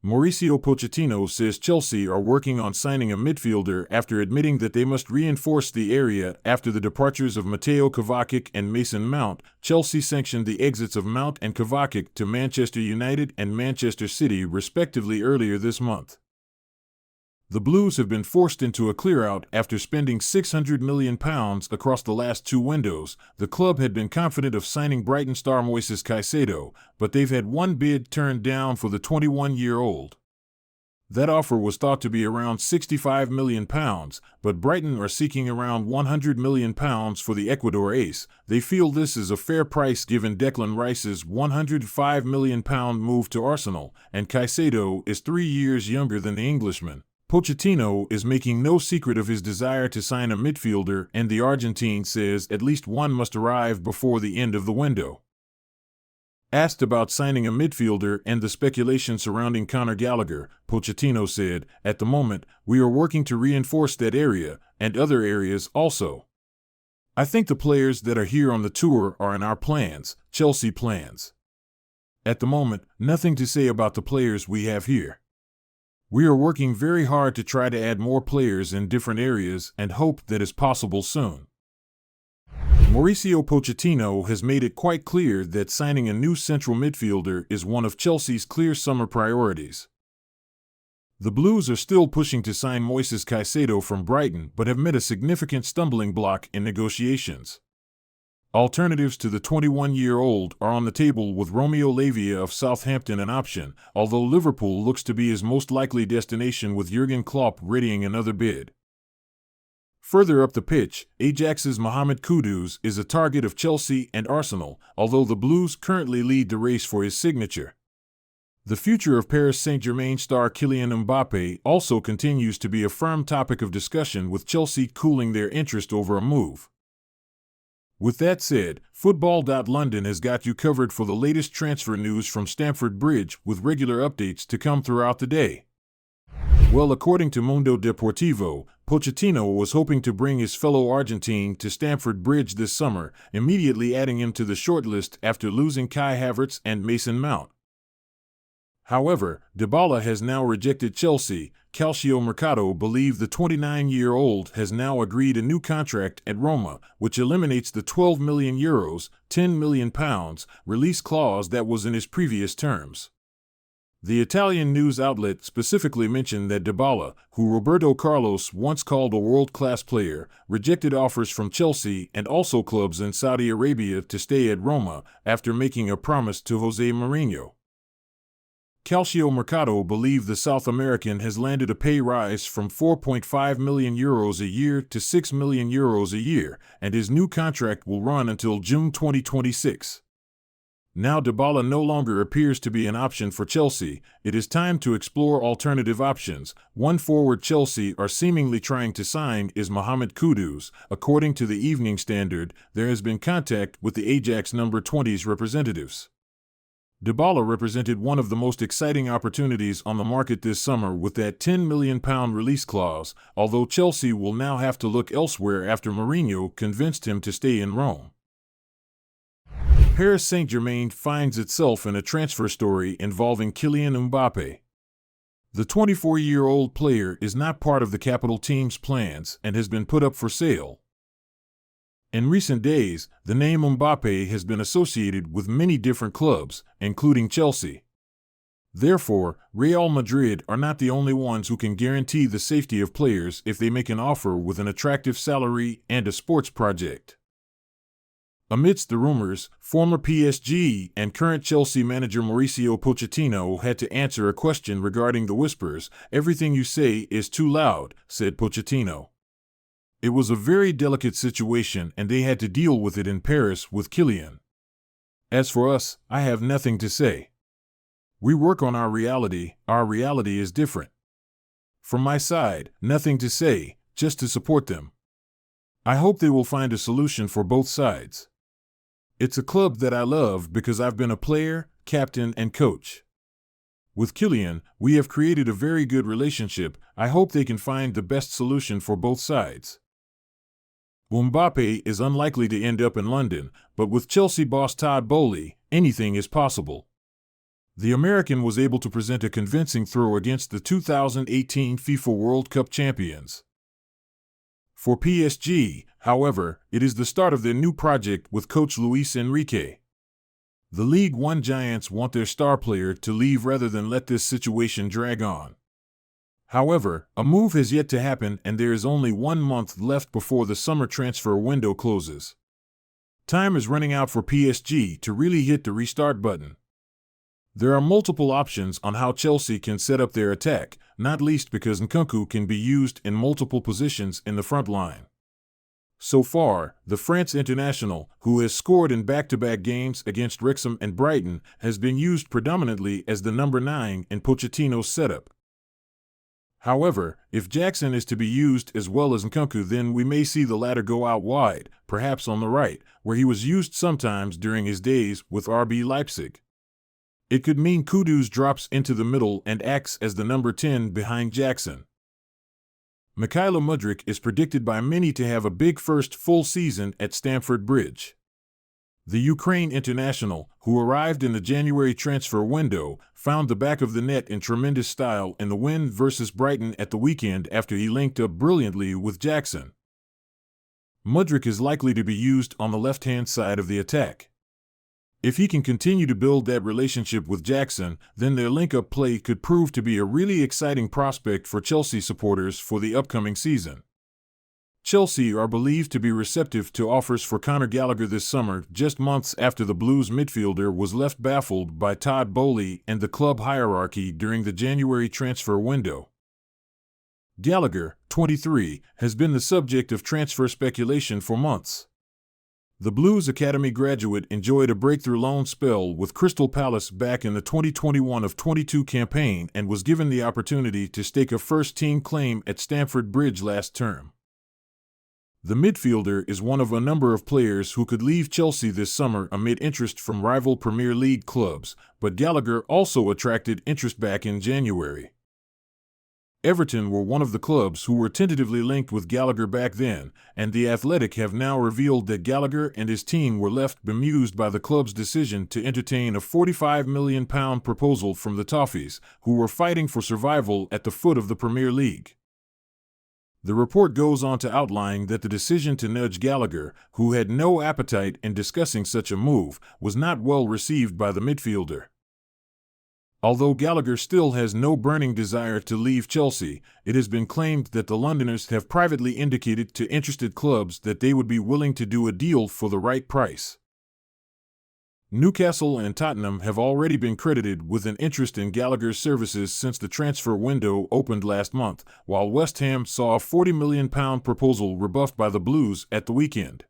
Mauricio Pochettino says Chelsea are working on signing a midfielder after admitting that they must reinforce the area after the departures of Mateo Kovacic and Mason Mount. Chelsea sanctioned the exits of Mount and Kovacic to Manchester United and Manchester City respectively earlier this month. The Blues have been forced into a clear-out after spending £600 million across the last two windows. The club had been confident of signing Brighton star Moises Caicedo, but they've had one bid turned down for the 21-year-old. That offer was thought to be around £65 million, but Brighton are seeking around £100 million for the Ecuador ace. They feel this is a fair price given Declan Rice's £105 million move to Arsenal, and Caicedo is 3 years younger than the Englishman. Pochettino is making no secret of his desire to sign a midfielder, and the Argentine says at least one must arrive before the end of the window. Asked about signing a midfielder and the speculation surrounding Conor Gallagher, Pochettino said, "At the moment, we are working to reinforce that area, and other areas also. I think the players that are here on the tour are in our plans, Chelsea plans. At the moment, nothing to say about the players we have here. We are working very hard to try to add more players in different areas and hope that is possible soon." Mauricio Pochettino has made it quite clear that signing a new central midfielder is one of Chelsea's clear summer priorities. The Blues are still pushing to sign Moises Caicedo from Brighton but have met a significant stumbling block in negotiations. Alternatives to the 21-year-old are on the table, with Romeo Lavia of Southampton an option, although Liverpool looks to be his most likely destination, with Jurgen Klopp readying another bid. Further up the pitch, Ajax's Mohamed Kudus is a target of Chelsea and Arsenal, although the Blues currently lead the race for his signature. The future of Paris Saint-Germain star Kylian Mbappe also continues to be a firm topic of discussion, with Chelsea cooling their interest over a move. With that said, Football.London has got you covered for the latest transfer news from Stamford Bridge, with regular updates to come throughout the day. Well, according to Mundo Deportivo, Pochettino was hoping to bring his fellow Argentine to Stamford Bridge this summer, immediately adding him to the shortlist after losing Kai Havertz and Mason Mount. However, Dybala has now rejected Chelsea. Calcio Mercato believe the 29-year-old has now agreed a new contract at Roma, which eliminates the €12 million, £10 million release clause that was in his previous terms. The Italian news outlet specifically mentioned that Dybala, who Roberto Carlos once called a world-class player, rejected offers from Chelsea and also clubs in Saudi Arabia to stay at Roma after making a promise to Jose Mourinho. Calcio Mercato believe the South American has landed a pay rise from €4.5 million a year to €6 million a year, and his new contract will run until June 2026. Now Dybala no longer appears to be an option for Chelsea. It is time to explore alternative options. One forward Chelsea are seemingly trying to sign is Mohamed Kudus. According to the Evening Standard, there has been contact with the Ajax number 20's representatives. Dybala represented one of the most exciting opportunities on the market this summer with that £10 million release clause, although Chelsea will now have to look elsewhere after Mourinho convinced him to stay in Rome. Paris Saint-Germain finds itself in a transfer story involving Kylian Mbappe. The 24-year-old player is not part of the capital team's plans and has been put up for sale. In recent days, the name Mbappe has been associated with many different clubs, including Chelsea. Therefore, Real Madrid are not the only ones who can guarantee the safety of players if they make an offer with an attractive salary and a sports project. Amidst the rumors, former PSG and current Chelsea manager Mauricio Pochettino had to answer a question regarding the whispers. "Everything you say is too loud," said Pochettino. "It was a very delicate situation and they had to deal with it in Paris with Kylian. As for us, I have nothing to say. We work on our reality is different. From my side, nothing to say, just to support them. I hope they will find a solution for both sides. It's a club that I love because I've been a player, captain, and coach. With Kylian, we have created a very good relationship. I hope they can find the best solution for both sides." Mbappe is unlikely to end up in London, but with Chelsea boss Todd Boehly, anything is possible. The American was able to present a convincing throw against the 2018 FIFA World Cup champions. For PSG, however, it is the start of their new project with coach Luis Enrique. The League One giants want their star player to leave rather than let this situation drag on. However, a move has yet to happen and there is only 1 month left before the summer transfer window closes. Time is running out for PSG to really hit the restart button. There are multiple options on how Chelsea can set up their attack, not least because Nkunku can be used in multiple positions in the front line. So far, the France international, who has scored in back-to-back games against Wrexham and Brighton, has been used predominantly as the number 9 in Pochettino's setup. However, if Jackson is to be used as well as Nkunku, then we may see the latter go out wide, perhaps on the right, where he was used sometimes during his days with RB Leipzig. It could mean Kudus drops into the middle and acts as the number 10 behind Jackson. Mykhailo Mudryk is predicted by many to have a big first full season at Stamford Bridge. The Ukraine international, who arrived in the January transfer window, found the back of the net in tremendous style in the win versus Brighton at the weekend after he linked up brilliantly with Jackson. Mudryk is likely to be used on the left-hand side of the attack. If he can continue to build that relationship with Jackson, then their link-up play could prove to be a really exciting prospect for Chelsea supporters for the upcoming season. Chelsea are believed to be receptive to offers for Conor Gallagher this summer, just months after the Blues midfielder was left baffled by Todd Boehly and the club hierarchy during the January transfer window. Gallagher, 23, has been the subject of transfer speculation for months. The Blues Academy graduate enjoyed a breakthrough loan spell with Crystal Palace back in the 2021-22 campaign and was given the opportunity to stake a first-team claim at Stamford Bridge last term. The midfielder is one of a number of players who could leave Chelsea this summer amid interest from rival Premier League clubs, but Gallagher also attracted interest back in January. Everton were one of the clubs who were tentatively linked with Gallagher back then, and The Athletic have now revealed that Gallagher and his team were left bemused by the club's decision to entertain a £45 million proposal from the Toffees, who were fighting for survival at the foot of the Premier League. The report goes on to outline that the decision to nudge Gallagher, who had no appetite in discussing such a move, was not well received by the midfielder. Although Gallagher still has no burning desire to leave Chelsea, it has been claimed that the Londoners have privately indicated to interested clubs that they would be willing to do a deal for the right price. Newcastle and Tottenham have already been credited with an interest in Gallagher's services since the transfer window opened last month, while West Ham saw a £40 million proposal rebuffed by the Blues at the weekend.